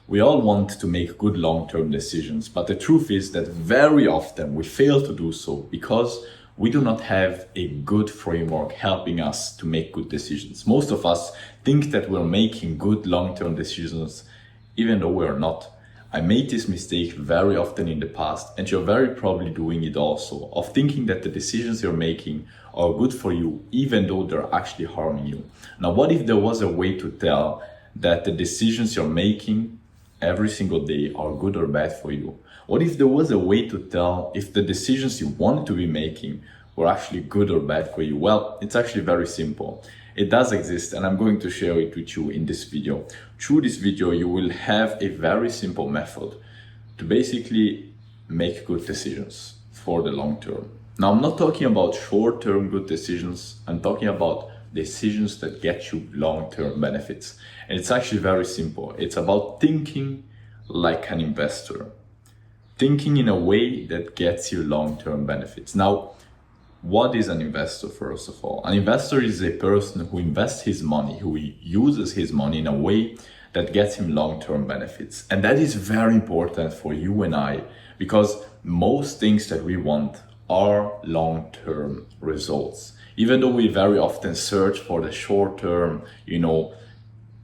We all want to make good long-term decisions, but the truth is that very often we fail to do so because we do not have a good framework helping us to make good decisions. Most of us think that we're making good long-term decisions, even though we're not. I made this mistake very often in the past, and you're very probably doing it also, of thinking that the decisions you're making are good for you, even though they're actually harming you. Now, what if there was a way to tell that the decisions you're making every single day are good or bad for you? What if there was a way to tell if the decisions you wanted to be making were actually good or bad for you? Well, it's actually very simple. It does exist, and I'm going to share it with you in this video. Through this video, you will have a very simple method to basically make good decisions for the long term. Now, I'm not talking about short-term good decisions. I'm talking about decisions that get you long-term benefits. And it's actually very simple. It's about thinking like an investor. Thinking in a way that gets you long-term benefits. Now, what is an investor, first of all? An investor is a person who invests his money, who uses his money in a way that gets him long-term benefits. And that is very important for you and I, because most things that we want are long-term results. Even though we very often search for the short-term,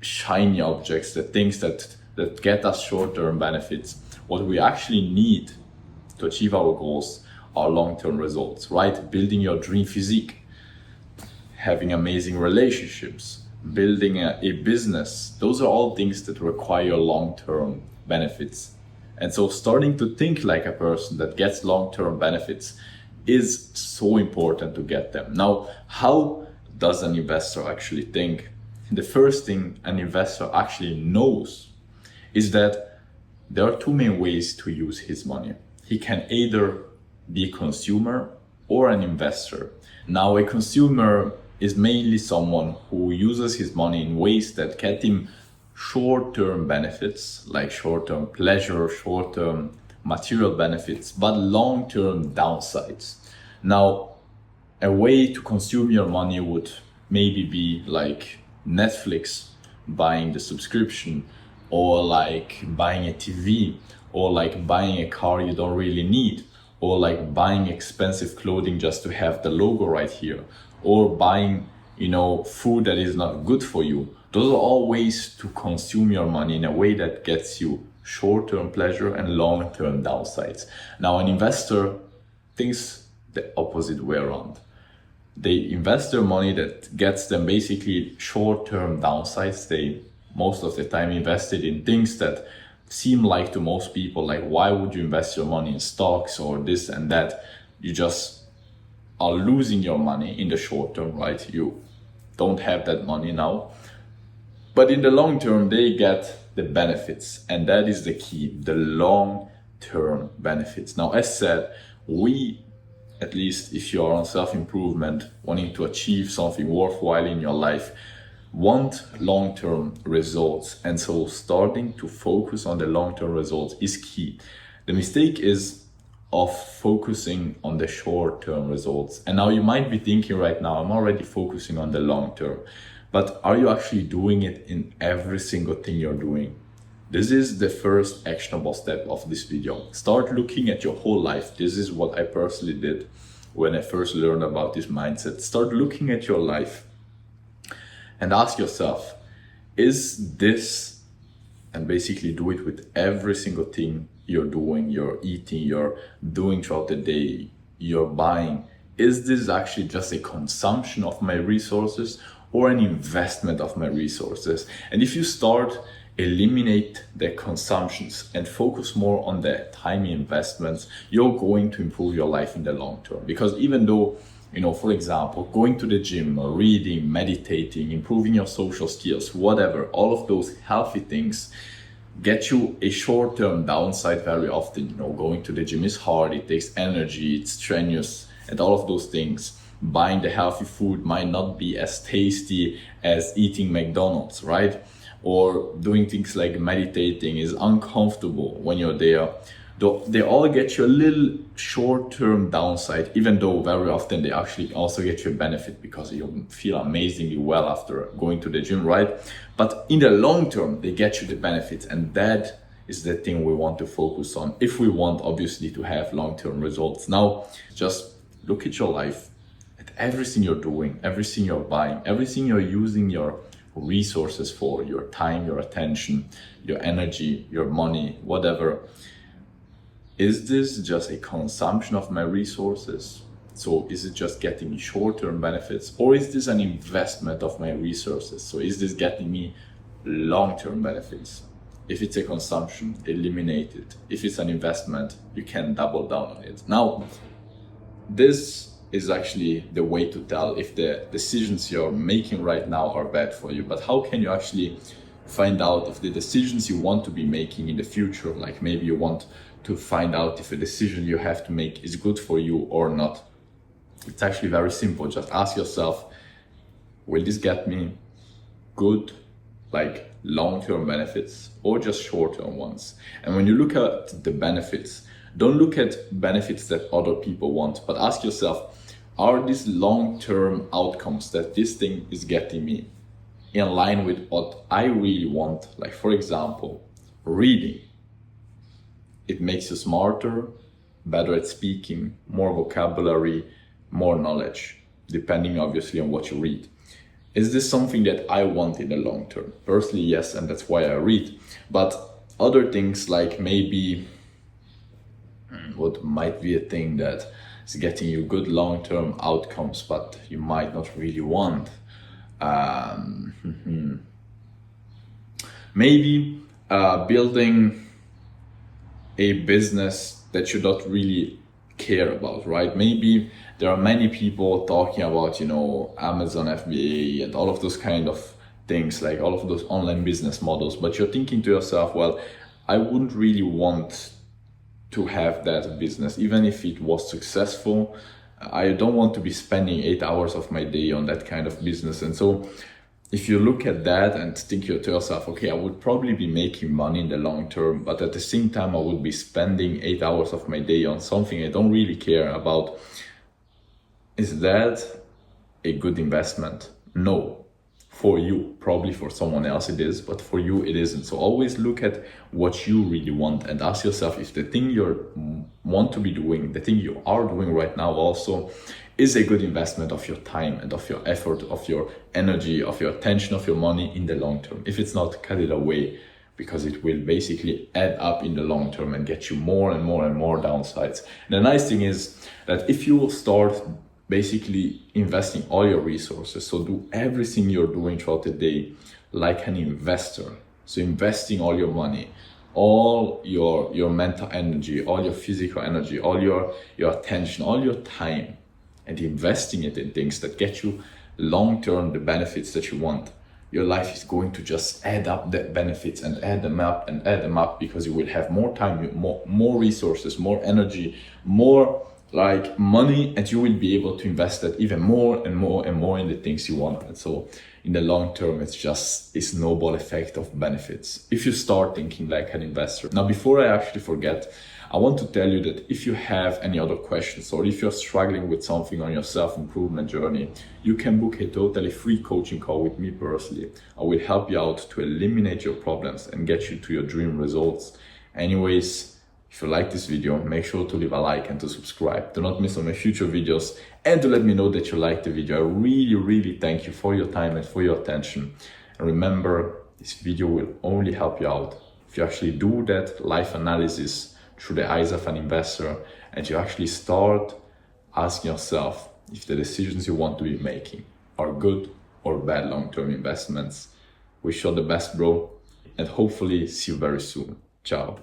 shiny objects, the things that get us short-term benefits, what we actually need to achieve our goals are long-term results, right? Building your dream physique, having amazing relationships, building a business. Those are all things that require long-term benefits. And so starting to think like a person that gets long-term benefits is so important to get them. Now, how does an investor actually think? The first thing an investor actually knows is that there are two main ways to use his money. He can either be a consumer or an investor. Now, a consumer is mainly someone who uses his money in ways that get him short-term benefits, like short-term pleasure, short-term material benefits, but long-term downsides. Now, a way to consume your money would maybe be like Netflix, buying the subscription, or like buying a TV, or like buying a car you don't really need, or like buying expensive clothing just to have the logo right here, or buying, food that is not good for you. Those are all ways to consume your money in a way that gets you short-term pleasure and long-term downsides. Now, an investor thinks the opposite way around. They invest their money that gets them basically short-term downsides. They most of the time invested in things that seem like to most people, like, why would you invest your money in stocks or this and that? You just are losing your money in the short term, right? You don't have that money now. But in the long term, they get the benefits. And that is the key, the long-term benefits. Now, as said, we, at least if you are on self-improvement, wanting to achieve something worthwhile in your life, want long-term results. And so starting to focus on the long-term results is key. The mistake is of focusing on the short-term results. And now you might be thinking right now, I'm already focusing on the long-term. But are you actually doing it in every single thing you're doing? This is the first actionable step of this video. Start looking at your whole life. This is what I personally did when I first learned about this mindset. Start looking at your life and ask yourself, is this, and basically do it with every single thing you're doing, you're eating, you're doing throughout the day, you're buying, is this actually just a consumption of my resources or an investment of my resources? And if you start eliminate the consumptions and focus more on the tiny investments, you're going to improve your life in the long term. Because even though, for example, going to the gym or reading, meditating, improving your social skills, whatever, all of those healthy things get you a short-term downside very often. Going to the gym is hard, it takes energy, it's strenuous, and all of those things. Buying the healthy food might not be as tasty as eating McDonald's, right? Or doing things like meditating is uncomfortable when you're there. they all get you a little short-term downside, even though very often they actually also get you a benefit because you feel amazingly well after going to the gym, right? But in the long term, they get you the benefits, and that is the thing we want to focus on if we want, obviously, to have long-term results. Now, just look at your life, at everything you're doing, everything you're buying, everything you're using your resources for, your time, your attention, your energy, your money, whatever. Is this just a consumption of my resources? So is it just getting me short-term benefits, or is this an investment of my resources? So is this getting me long-term benefits? If it's a consumption, eliminate it. If it's an investment, you can double down on it. Now, this is actually the way to tell if the decisions you're making right now are bad for you. But how can you actually find out if the decisions you want to be making in the future, like maybe you want to find out if a decision you have to make is good for you or not? It's actually very simple. Just ask yourself, will this get me good, like long-term benefits, or just short-term ones? And when you look at the benefits, don't look at benefits that other people want, but ask yourself, are these long-term outcomes that this thing is getting me in line with what I really want? Like, for example, reading. It makes you smarter, better at speaking, more vocabulary, more knowledge, depending obviously on what you read. Is this something that I want in the long term? Personally, yes, and that's why I read. But other things, like maybe what might be a thing that is getting you good long-term outcomes, but you might not really want. Maybe building a business that you don't really care about, right? Maybe there are many people talking about, Amazon FBA and all of those kind of things, like all of those online business models, but you're thinking to yourself, well, I wouldn't really want to have that business, even if it was successful. I don't want to be spending 8 hours of my day on that kind of business. And so if you look at that and think to yourself, okay, I would probably be making money in the long term, but at the same time, I would be spending 8 hours of my day on something I don't really care about. Is that a good investment? No. For you, probably for someone else it is, but for you it isn't. So always look at what you really want and ask yourself if the thing you want to be doing, the thing you are doing right now also, is a good investment of your time and of your effort, of your energy, of your attention, of your money in the long term. If it's not, cut it away, because it will basically add up in the long term and get you more and more and more downsides. And the nice thing is that if you will start basically investing all your resources, so do everything you're doing throughout the day like an investor. So investing all your money, all your mental energy, all your physical energy, all your attention, all your time, and investing it in things that get you long-term the benefits that you want. Your life is going to just add up the benefits and add them up and add them up, because you will have more time, more resources, more energy, more like money, and you will be able to invest that even more and more and more in the things you want. And so in the long term, it's just a snowball effect of benefits if you start thinking like an investor. Now, before I actually forget, I want to tell you that if you have any other questions, or if you're struggling with something on your self-improvement journey, you can book a totally free coaching call with me personally. I will help you out to eliminate your problems and get you to your dream results. Anyways, if you like this video, make sure to leave a like and to subscribe. Do not miss on my future videos, and to let me know that you liked the video. I really, really thank you for your time and for your attention. And remember, this video will only help you out if you actually do that life analysis through the eyes of an investor, and you actually start asking yourself if the decisions you want to be making are good or bad long-term investments. Wish you all the best, bro, and hopefully see you very soon. Ciao.